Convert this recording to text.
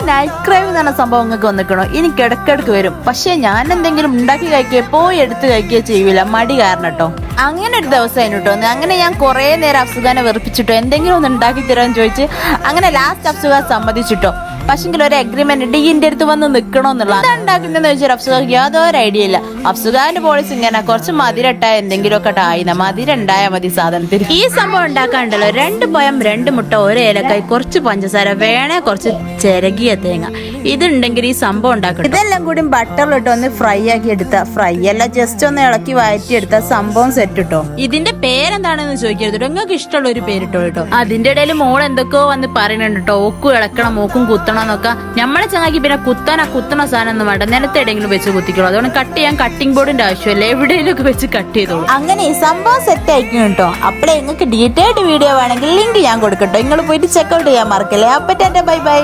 Night ക്രൈവ് എന്ന് പറഞ്ഞ സംഭവം നിങ്ങൾക്ക് വന്നിക്കണോ? എനിക്ക് ഇടക്കിടക്ക് വരും. പക്ഷെ ഞാൻ എന്തെങ്കിലും ഉണ്ടാക്കി കഴിക്കുക പോയി എടുത്ത് കഴിക്കുക ചെയ്യൂല, മടി കാരണം കേട്ടോ. അങ്ങനെ ഒരു ദിവസമായിരുന്നു കേട്ടോ. അങ്ങനെ ഞാൻ കുറെ നേരം അഫ്സുഖാനെ വെറുപ്പിച്ചിട്ടോ, എന്തെങ്കിലും ഒന്ന് ഉണ്ടാക്കി തരാമെന്ന് ചോദിച്ച് അങ്ങനെ ലാസ്റ്റ് അഫ്സുഖാൻ സമ്മതിച്ചിട്ടോ. പക്ഷെങ്കിൽ ഒരു അഗ്രിമെന്റ് ഉണ്ട്, ഇതിന്റെ അടുത്ത് വന്ന് നിൽക്കണമെന്നുള്ള. എന്താ ഉണ്ടാക്കുന്നതെന്ന് ചോദിച്ചാൽ അഫ്സുഖാക്ക് യാതൊരു ഐഡിയ ഇല്ല. അഫ്സുഖാന്റെ പോളിസി ഇങ്ങനെ കുറച്ച് മധുരട്ടായ എന്തെങ്കിലുമൊക്കെ ആയിന, മധുരം ഉണ്ടായാൽ മതി സാധനത്തിന്. ഈ സംഭവം ഉണ്ടാക്കാണ്ടല്ലോ 2 പഴം 2 മുട്ട 1 ഏലക്കായ് കുറച്ച് പഞ്ചസാര വേണേ കുറച്ച് ചിരകിയ തേങ്ങ, ഇതുണ്ടെങ്കിൽ ഈ സംഭവം ഉണ്ടാക്കണം. ഇതെല്ലാം കൂടി ബട്ടറിലിട്ട് ഒന്ന് ഫ്രൈ ആക്കി എടുത്ത, ഫ്രൈ അല്ല ജസ്റ്റ് ഒന്ന് ഇളക്കി വഴറ്റി എടുത്ത സംഭവം സെറ്റ് ഇട്ടോ. ഇതിന്റെ പേരെന്താണെന്ന് ചോദിക്കരുത്, നിങ്ങൾക്ക് ഇഷ്ടമുള്ള ഒരു പേരിട്ടോ കേട്ടോ. അതിന്റെ ഇടയിൽ മോൾ എന്തൊക്കെയോ വന്ന് പറയുന്നുണ്ട് കേട്ടോ, ഓക്കും ഇളക്കണം മോക്കും കുത്തണം എന്നൊക്കെ. നമ്മളെ ചങ്ങാക്കി പിന്നെ കുത്തണ സാധനം ഒന്നും വേണ്ട, നിലത്ത് എവിടെയെങ്കിലും വെച്ച് കുത്തിക്കോളൂ. അതുകൊണ്ട് കട്ട് ചെയ്യാൻ കട്ടിംഗ് ബോർഡിന്റെ ആവശ്യമില്ല, എവിടെയെങ്കിലും വെച്ച് കട്ട് ചെയ്തോളൂ. അങ്ങനെ ഈ സംഭവം സെറ്റ് ആയിരിക്കും കേട്ടോ. അപ്പോഴേ നിങ്ങൾക്ക് ഡീറ്റെയിൽഡ് വീഡിയോ വേണമെങ്കിൽ ലിങ്ക് ഞാൻ കൊടുക്കട്ടോ, നിങ്ങൾ പോയിട്ട് ചെക്കൗട്ട് ചെയ്യാൻ മറക്കല്ലേ. അപ്പൊ ബൈ ബൈ.